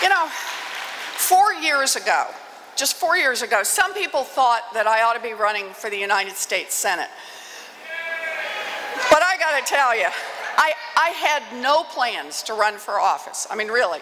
You know, 4 years ago, just 4 years ago, some people thought that I ought to be running for the United States Senate. But I gotta tell you, I had no plans to run for office. I mean, really.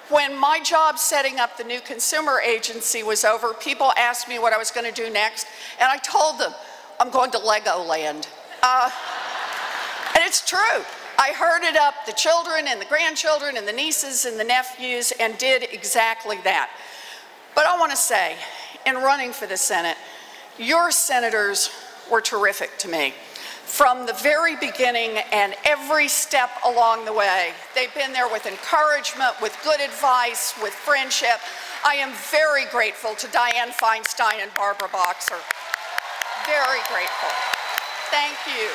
When my job setting up the new consumer agency was over, people asked me what I was going to do next, and I told them, I'm going to Legoland. And it's true. I herded up the children and the grandchildren and the nieces and the nephews and did exactly that. But I want to say, in running for the Senate, your senators were terrific to me. From the very beginning and every step along the way. They've been there with encouragement, with good advice, with friendship. I am very grateful to Dianne Feinstein and Barbara Boxer. Very grateful. Thank you.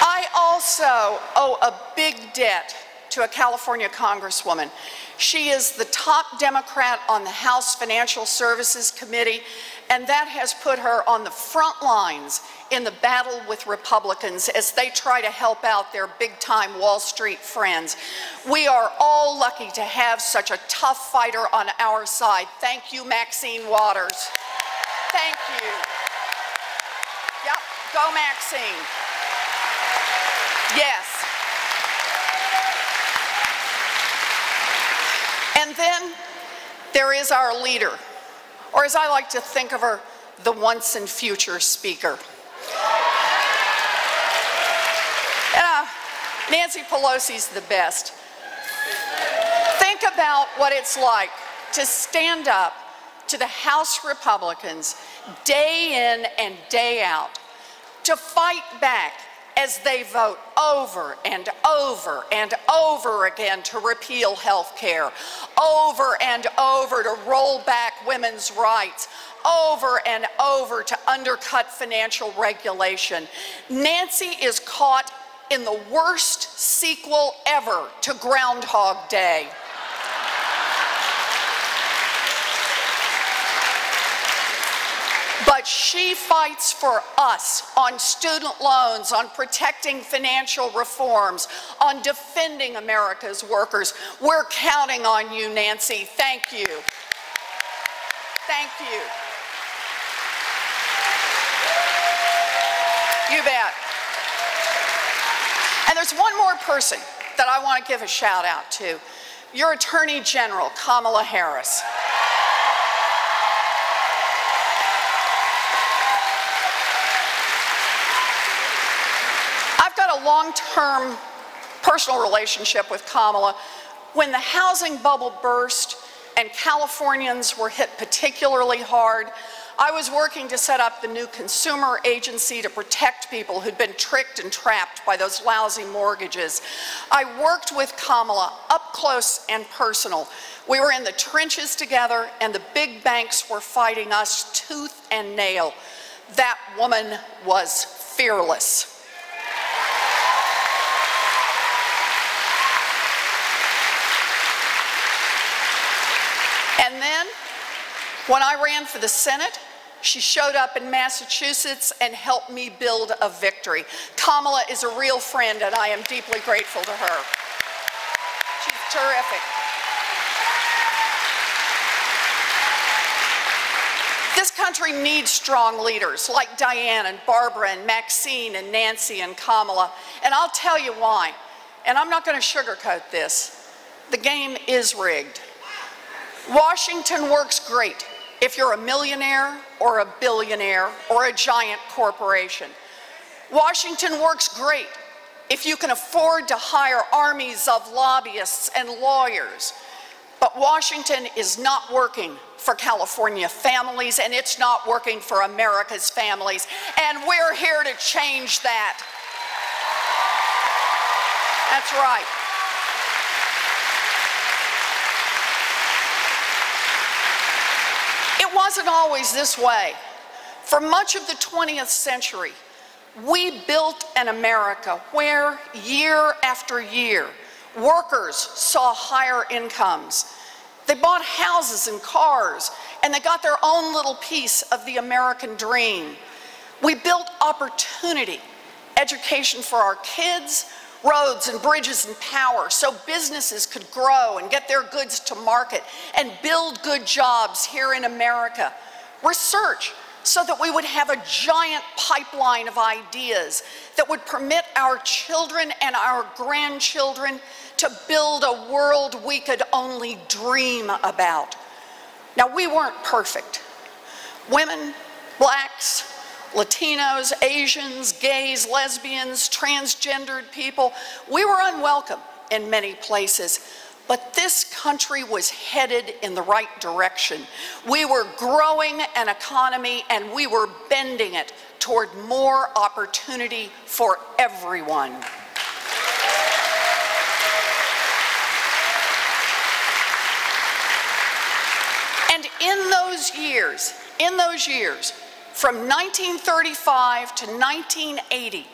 I also owe a big debt to a California Congresswoman. She is the top Democrat on the House Financial Services Committee, and that has put her on the front lines in the battle with Republicans as they try to help out their big-time Wall Street friends. We are all lucky to have such a tough fighter on our side. Thank you, Maxine Waters. Thank you. Yep, go Maxine. Yes. And then there is our leader, or as I like to think of her, the once and future speaker. Nancy Pelosi's the best. Think about what it's like to stand up to the House Republicans day in and day out, to fight back as they vote over and over and over again to repeal health care, over and over to roll back women's rights, over and over to undercut financial regulation. Nancy is caught in the worst sequel ever to Groundhog Day. But she fights for us on student loans, on protecting financial reforms, on defending America's workers. We're counting on you, Nancy. Thank you. Thank you. You bet. And there's one more person that I want to give a shout out to. Your Attorney General, Kamala Harris. I've got a long-term personal relationship with Kamala. When the housing bubble burst and Californians were hit particularly hard, I was working to set up the new consumer agency to protect people who'd been tricked and trapped by those lousy mortgages. I worked with Kamala up close and personal. We were in the trenches together, and the big banks were fighting us tooth and nail. That woman was fearless. And then, when I ran for the Senate, she showed up in Massachusetts and helped me build a victory. Kamala is a real friend, and I am deeply grateful to her. She's terrific. This country needs strong leaders like Dianne and Barbara and Maxine and Nancy and Kamala, and I'll tell you why. And I'm not going to sugarcoat this. The game is rigged. Washington works great if you're a millionaire or a billionaire or a giant corporation. Washington works great if you can afford to hire armies of lobbyists and lawyers. But Washington is not working for California families, and it's not working for America's families. And we're here to change that. That's right. It wasn't always this way. For much of the 20th century, we built an America where, year after year, workers saw higher incomes. They bought houses and cars, and they got their own little piece of the American dream. We built opportunity, education for our kids, roads and bridges and power so businesses could grow and get their goods to market and build good jobs here in America. Research so that we would have a giant pipeline of ideas that would permit our children and our grandchildren to build a world we could only dream about. Now, we weren't perfect. Women, blacks, Latinos, Asians, gays, lesbians, transgendered people, we were unwelcome in many places. But this country was headed in the right direction. We were growing an economy and we were bending it toward more opportunity for everyone. And in those years, from 1935 to 1980,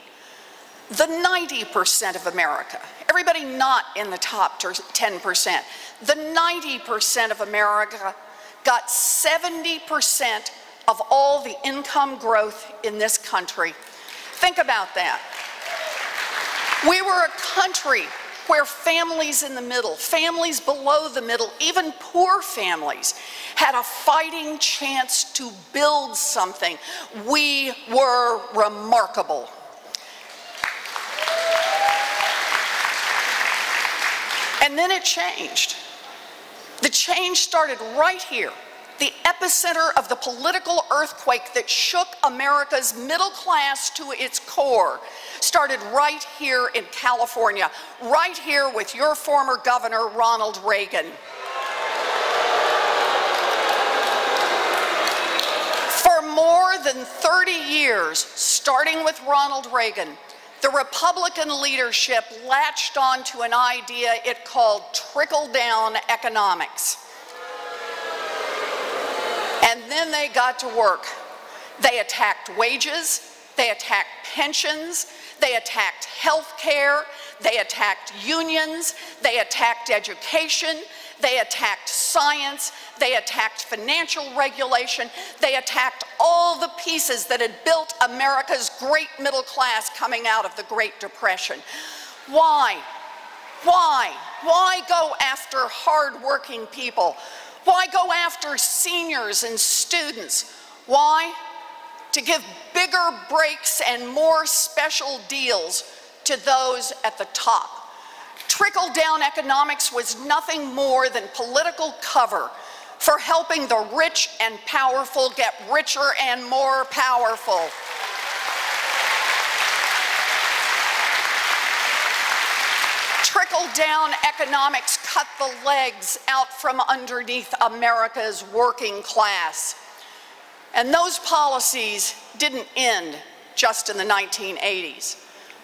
the 90% of America, everybody not in the top 10%, the 90% of America got 70% of all the income growth in this country. Think about that. We were a country where families in the middle, families below the middle, even poor families, had a fighting chance to build something. We were remarkable. And then it changed. The change started right here. The epicenter of the political earthquake that shook America's middle class to its core started right here in California, right here with your former governor, Ronald Reagan. For more than 30 years, starting with Ronald Reagan, the Republican leadership latched onto an idea it called trickle-down economics. And then they got to work. They attacked wages, they attacked pensions, they attacked health care, they attacked unions, they attacked education, they attacked science, they attacked financial regulation, they attacked all the pieces that had built America's great middle class coming out of the Great Depression. Why? Why? Why go after hard-working people? Why go after seniors and students? Why? To give bigger breaks and more special deals to those at the top. Trickle-down economics was nothing more than political cover for helping the rich and powerful get richer and more powerful. Trickle-down economics cut the legs out from underneath America's working class. And those policies didn't end just in the 1980s.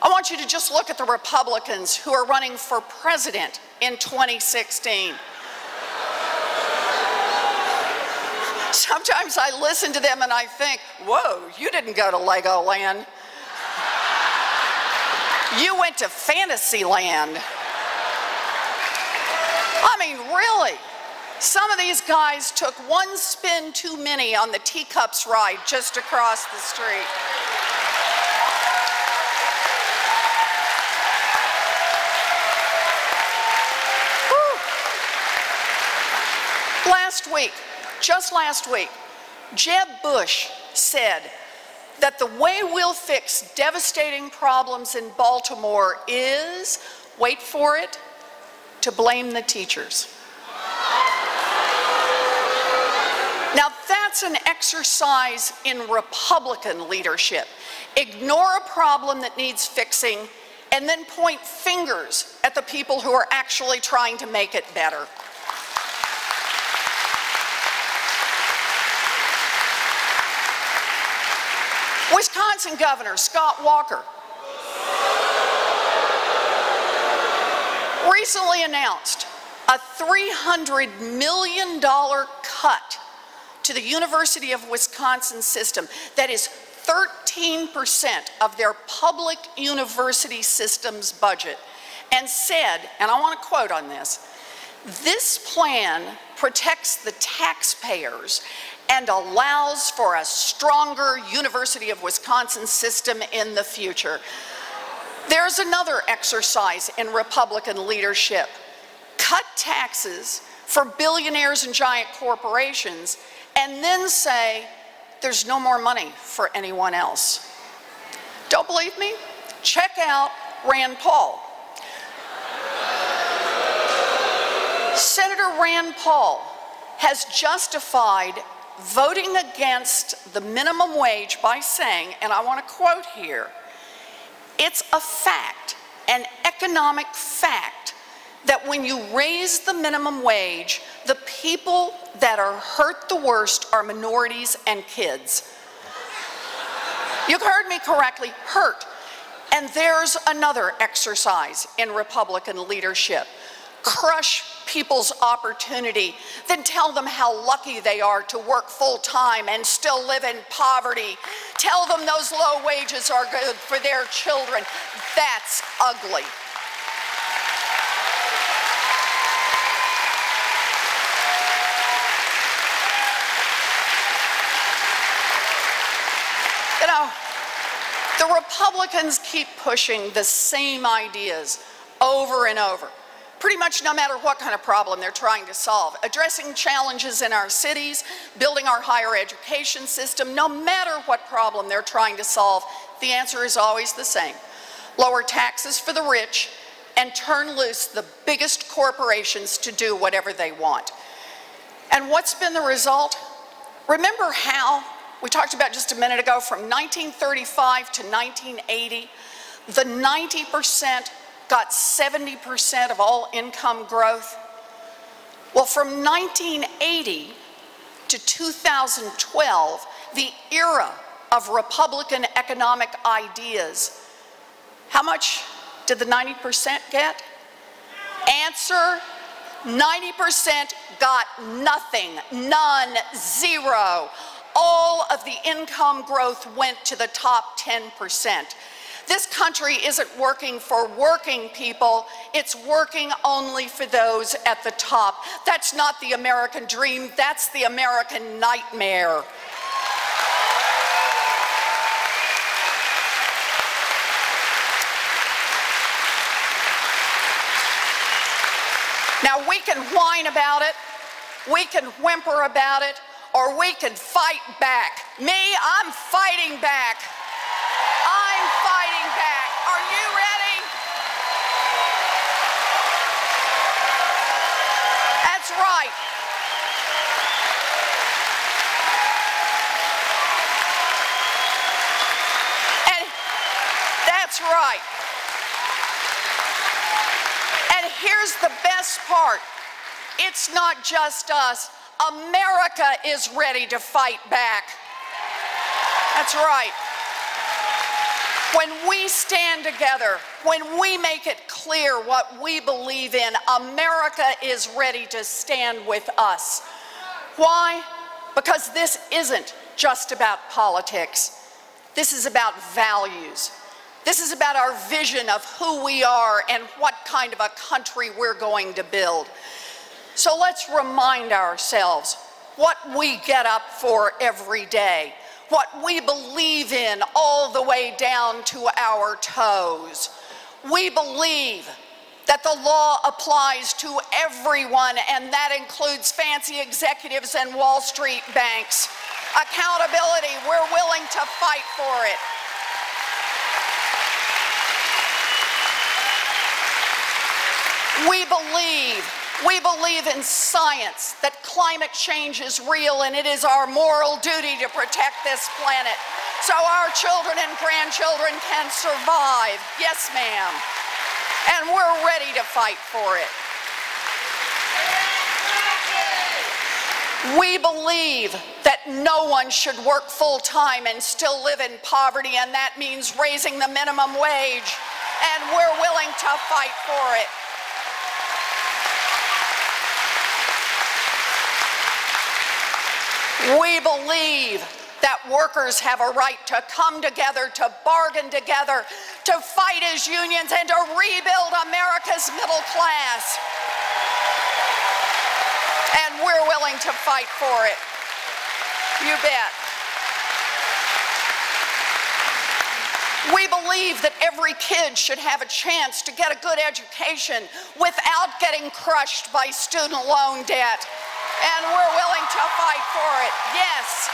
I want you to just look at the Republicans who are running for president in 2016. Sometimes I listen to them and I think, whoa, you didn't go to Legoland. You went to Fantasyland. I mean, really, some of these guys took one spin too many on the teacups ride just across the street. Whew. Last week, just last week, Jeb Bush said that the way we'll fix devastating problems in Baltimore is, wait for it, to blame the teachers. Now that's an exercise in Republican leadership. Ignore a problem that needs fixing and then point fingers at the people who are actually trying to make it better. Wisconsin Governor Scott Walker recently announced a $300 million cut to the University of Wisconsin system. That is 13% of their public university system's budget, and said, and I want to quote on this, "This plan protects the taxpayers and allows for a stronger University of Wisconsin system in the future." There's another exercise in Republican leadership. Cut taxes for billionaires and giant corporations, and then say there's no more money for anyone else. Don't believe me? Check out Rand Paul. Senator Rand Paul has justified voting against the minimum wage by saying, and I want to quote here, "It's a fact, an economic fact, that when you raise the minimum wage, the people that are hurt the worst are minorities and kids." You heard me correctly, hurt. And there's another exercise in Republican leadership. Crush people's opportunity, then tell them how lucky they are to work full-time and still live in poverty. Tell them those low wages are good for their children. That's ugly. You know, the Republicans keep pushing the same ideas over and over, pretty much no matter what kind of problem they're trying to solve. Addressing challenges in our cities, building our higher education system, no matter what problem they're trying to solve, the answer is always the same. Lower taxes for the rich and turn loose the biggest corporations to do whatever they want. And what's been the result? Remember how we talked about just a minute ago, from 1935 to 1980, the 90% got 70% of all income growth? Well, from 1980 to 2012, the era of Republican economic ideas, how much did the 90% get? Answer, 90% got nothing, none, zero. All of the income growth went to the top 10%. This country isn't working for working people, it's working only for those at the top. That's not the American dream, that's the American nightmare. Now, we can whine about it, we can whimper about it, or we can fight back. Me, I'm fighting back. I'm fighting back. Are you ready? That's right. And that's right. And here's the best part. It's not just us. America is ready to fight back. That's right. When we stand together, when we make it clear what we believe in, America is ready to stand with us. Why? Because this isn't just about politics. This is about values. This is about our vision of who we are and what kind of a country we're going to build. So let's remind ourselves what we get up for every day, what we believe in all the way down to our toes. We believe that the law applies to everyone, and that includes fancy executives and Wall Street banks. Accountability, we're willing to fight for it. We believe in science, that climate change is real, and it is our moral duty to protect this planet so our children and grandchildren can survive. Yes, ma'am. And we're ready to fight for it. We believe that no one should work full-time and still live in poverty, and that means raising the minimum wage, and we're willing to fight for it. We believe that workers have a right to come together, to bargain together, to fight as unions, and to rebuild America's middle class. And we're willing to fight for it. You bet. We believe believe that every kid should have a chance to get a good education without getting crushed by student loan debt. And we're willing to fight for it. Yes.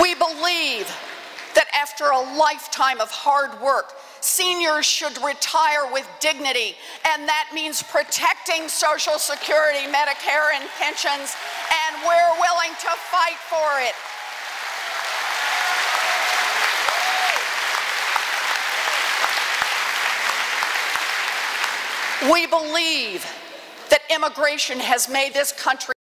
We believe that after a lifetime of hard work, seniors should retire with dignity, and that means protecting Social Security, Medicare, and pensions, and we're willing to fight for it. We believe that immigration has made this country